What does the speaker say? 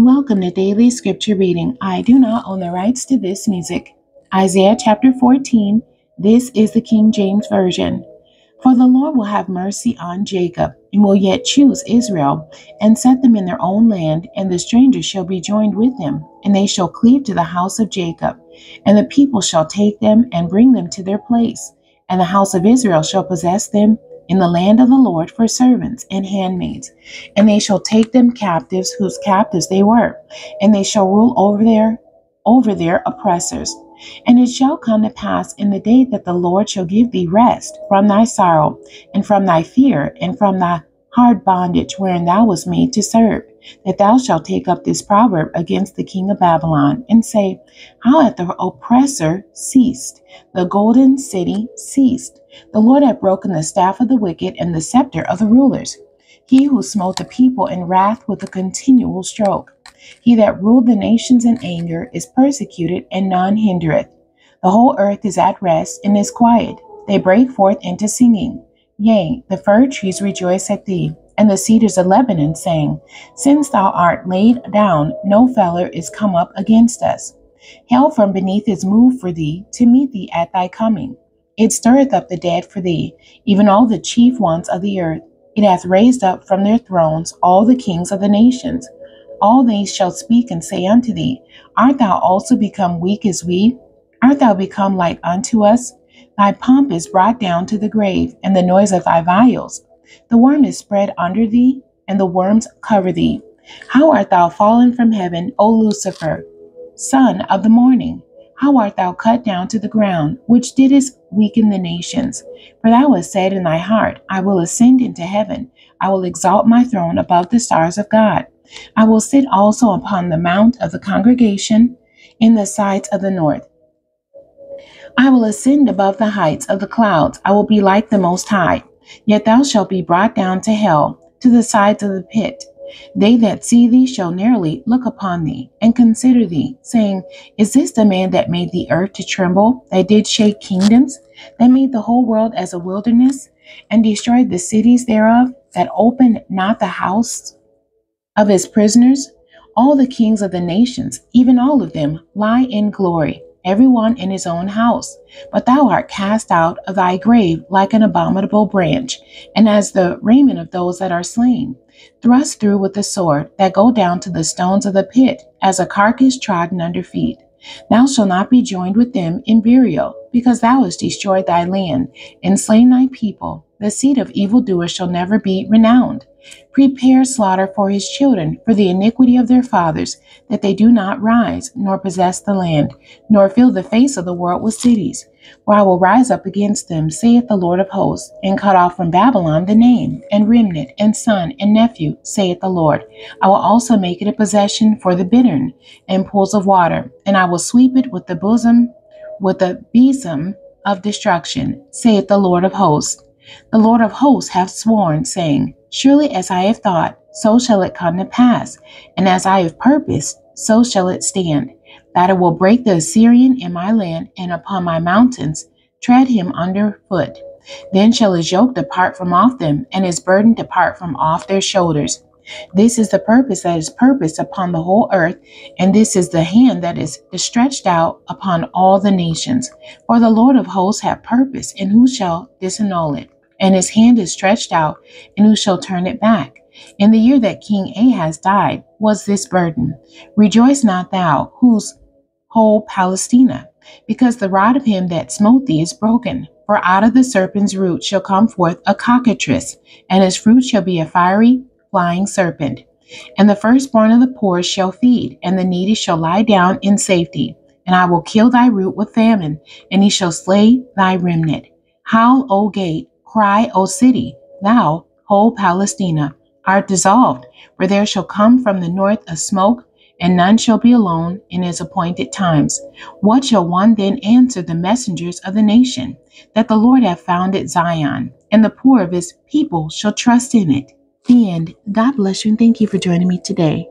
Welcome to Daily Scripture Reading. I do not own the rights to this music. Isaiah chapter 14. This is the King James Version. For the Lord will have mercy on Jacob, and will yet choose Israel, and set them in their own land, and the strangers shall be joined with them, and they shall cleave to the house of Jacob, and the people shall take them and bring them to their place, and the house of Israel shall possess them in the land of the Lord for servants and handmaids, and they shall take them captives whose captives they were, and they shall rule over their oppressors. And it shall come to pass in the day that the Lord shall give thee rest from thy sorrow, and from thy fear, and from thy hard bondage wherein thou wast made to serve, that thou shalt take up this proverb against the king of Babylon, and say, How hath the oppressor ceased? The golden city ceased. The Lord hath broken the staff of the wicked and the scepter of the rulers. He who smote the people in wrath with a continual stroke. He that ruled the nations in anger is persecuted, and none hindereth. The whole earth is at rest and is quiet. They break forth into singing. Yea, the fir trees rejoice at thee, and the cedars of Lebanon, saying, Since thou art laid down, no feller is come up against us. Hell from beneath is moved for thee, to meet thee at thy coming. It stirreth up the dead for thee, even all the chief ones of the earth. It hath raised up from their thrones all the kings of the nations. All they shall speak and say unto thee, Art thou also become weak as we? Art thou become like unto us? Thy pomp is brought down to the grave, and the noise of thy viols. The worm is spread under thee, and the worms cover thee. How art thou fallen from heaven, O Lucifer, son of the morning? How art thou cut down to the ground, which didst weaken the nations? For thou hast said in thy heart, I will ascend into heaven. I will exalt my throne above the stars of God. I will sit also upon the mount of the congregation in the sides of the north. I will ascend above the heights of the clouds. I will be like the Most High. Yet thou shalt be brought down to hell, to the sides of the pit. They that see thee shall narrowly look upon thee, and consider thee, saying, Is this the man that made the earth to tremble, that did shake kingdoms, that made the whole world as a wilderness, and destroyed the cities thereof, that opened not the house of his prisoners? All the kings of the nations, even all of them, lie in glory, every one in his own house. But thou art cast out of thy grave like an abominable branch, and as the raiment of those that are slain, thrust through with the sword, that go down to the stones of the pit, as a carcass trodden under feet. Thou shalt not be joined with them in burial, because thou hast destroyed thy land, and slain thy people. The seed of evildoers shall never be renowned. Prepare slaughter for his children, for the iniquity of their fathers, that they do not rise, nor possess the land, nor fill the face of the world with cities. For I will rise up against them, saith the Lord of hosts, and cut off from Babylon the name, and remnant, and son, and nephew, saith the Lord. I will also make it a possession for the bittern, and pools of water, and I will sweep it with the besom of destruction, saith the Lord of hosts. The Lord of hosts hath sworn, saying, Surely as I have thought, so shall it come to pass, and as I have purposed, so shall it stand, that it will break the Assyrian in my land, and upon my mountains tread him under foot. Then shall his yoke depart from off them, and his burden depart from off their shoulders. This is the purpose that is purposed upon the whole earth, and this is the hand that is stretched out upon all the nations. For the Lord of hosts hath purpose, and who shall disannul it? And his hand is stretched out, and who shall turn it back? In the year that King Ahaz died was this burden. Rejoice not thou, whose whole Palestina, because the rod of him that smote thee is broken. For out of the serpent's root shall come forth a cockatrice, and his fruit shall be a fiery flying serpent. And the firstborn of the poor shall feed, and the needy shall lie down in safety. And I will kill thy root with famine, and he shall slay thy remnant. Howl, O gate, cry, O city, thou, whole Palestina, art dissolved, for there shall come from the north a smoke, and none shall be alone in his appointed times. What shall one then answer the messengers of the nation? That the Lord hath founded Zion, and the poor of his people shall trust in it. The end. God bless you, and thank you for joining me today.